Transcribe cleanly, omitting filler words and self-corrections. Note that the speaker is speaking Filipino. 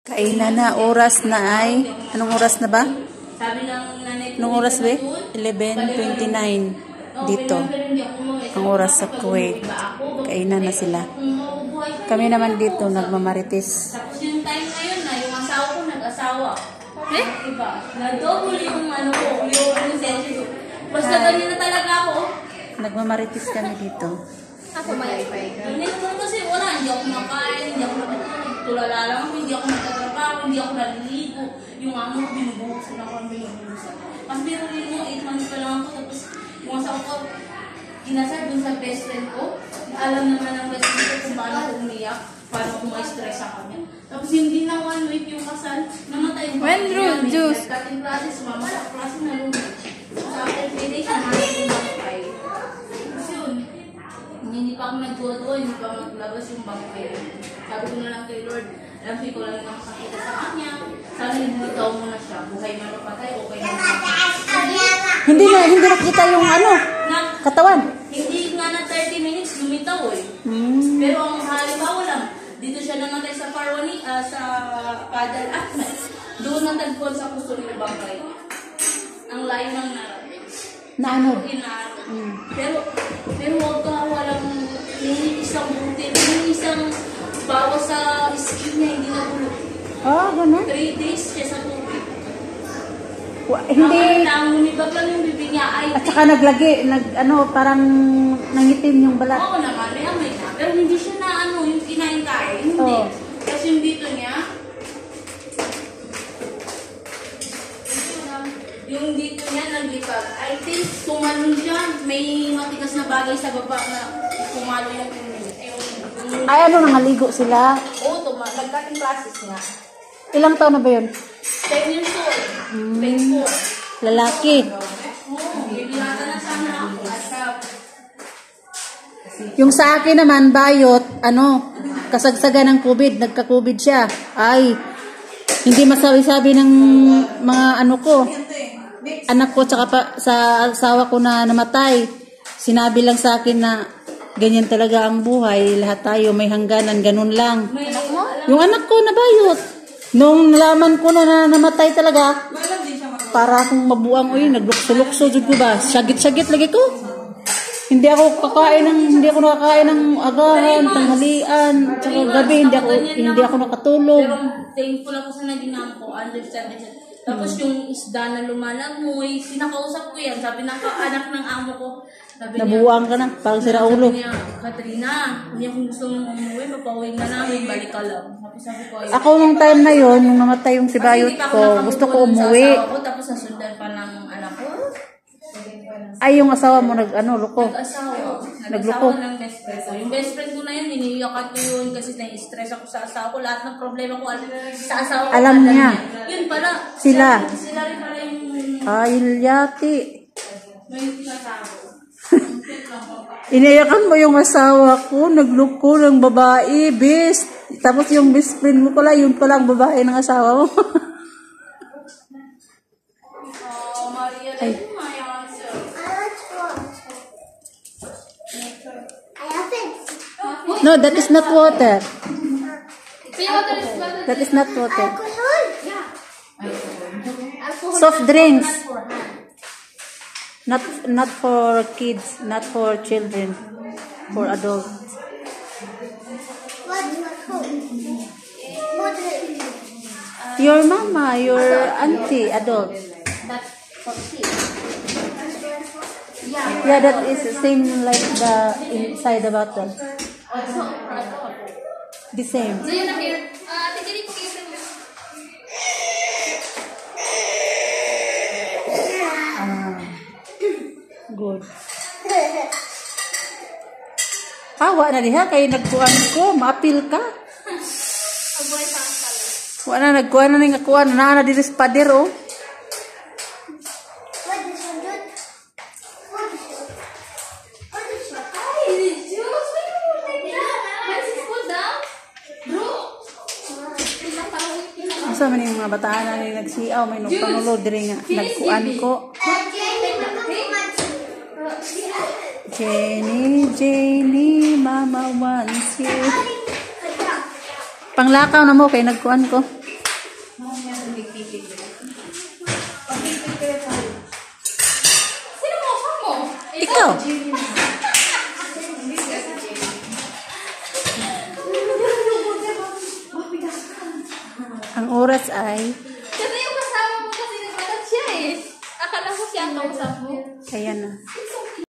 Kainan na, oras na ay, anong oras na ba? Sabi ng nanay ko, Anong oras ba? 11:29 dito. Ang oras sa Kuwait. Kainan na sila. Kami naman dito, nagmamarites. Tapos yung time na yun na, yung asawa ko nag-asawa. Diba? Na-double yung ano ko, yung sensation ko. Basta ganyan na talaga ako. Nagmamarites kami dito. Ako may hindi naman kasi wala, hindi ako makain, hindi ako tulala lang ako, hindi ako nagtatrabaho, hindi ako naliligo. Yung amo ko, binubuhusan ako, binubuhusan. Mas biruin mo, 8 months pa lang ako, tapos yung asawa ko, inasal dun sa best friend ko, alam naman ng best friend ko kung paano ko umiyak, paano ko ma-stress sa kanya. Tapos hindi na 1 week yung kasal, namatay yung When Ruth Juice? Nagkating classes, mama sa klase na lumit. Sa after 3 days, nahanap yung bangkay. Tapos yun, hindi pa ako nagtuwa-tuwa, hindi pa maglabas yung bangkay. Sabi ko na lang kay Lord, alam ko lang yung makakita sa kanya. Sana ibutaw mo na siya, buhay man o patay, okay na Hindi nakita yung ano, katawan. Hindi nga na 30 minutes, lumitaw eh. Pero ang halimbawa lang, dito siya namatay sa Parwani, sa Padal Ahmed. Doon natagpuan sa puso ng bangkay. Ang layo ng Na ano? Pero huwag ka walang isang buti, isang bawas sa skin niya, hindi na bulok. Ah, ganun? 3 days siya sa tubig. Hindi. Lumibag lang yung bibig niya. At saka parang nangitim yung balat. Oo naman, may amay na. Pero hindi siya na yung kinain-kain. Hindi. Oo. Kasi yung dito niya, yung dito niya naglipag. I think tumalon siya. May matigas na bagay sa baba na pumalo yung Ay, nangaligo sila? Oo, nagkating classes nga. Ilang taon na ba yun? 10 years old. 24. Lalaki. Oo, bibinata na sana ako. Yung sa akin naman, bayot, kasagsagan ng COVID, nagka-COVID siya. Ay, hindi masabi-sabi ng mga anak ko, tsaka pa, sa asawa ko na namatay. Sinabi lang sa akin na ganyan talaga ang buhay, lahat tayo may hangganan, ganun lang. Yung anak ko nabayot. Nung nalaman ko na namatay talaga, para akong mabuang, naglukso-lukso jud ko ba? Syagit-syagit lagi ko. Hindi ako nakakain ng agahan, tanghalian, tsaka gabi, hindi ako nakatulog. Pero thankful ako sa naging amo ko, understand it. Tapos yung isda na lumalamoy, sinakausap ko yan. Sabi ng anak ng amo ko, nabuwang ka na, parang sira ulo. Sabi niya, Katrina, hindi ako gusto mong umuwi, papawin na namin, balik ka lang. Sabi ko, ako nung time na yon, nung namatay yung si bayot ko, gusto ko umuwi. Tapos nasundan pa ng anak ko. Ay, yung asawa mo loko. Nag-asawa ng best friend ko. Yung best friend ko na yun, niniyakan ko yun kasi na-stress ako sa asawa ko. Lahat ng problema ko sa asawa ko. Alam niya. Yun pala. Sila rin pala yung... Ay, yati. May sinasabi. Inayakan mo yung asawa ko, nagloko ng babae, best. Tapos yung best friend mo pala, yun pala ang babae ng asawa mo. Maria, ay. No, that is not water. That is not water. Soft drinks. Not for kids, not for children, for adults. Your mama, your auntie, adult. That's for kids. Yeah, that is the same like the inside the bottle. The same. Good. Wa na diha kay nagkuan ko, maapil ka. Wa na nagkuan na ning akuan na diri sa pader oh. Asa man yung mga bataan na nagsiaw, may nagpanulod diri nga nagkuan ko. Jenny, Mama wants you. Panglakaw na mo kay nagkuan ko. Sino mo ka mo? Ikaw. Ang oras ay Kasi yung kasama mo kasi nagbalat siya eh. Akala ko siya ang kausap mo. ayan na.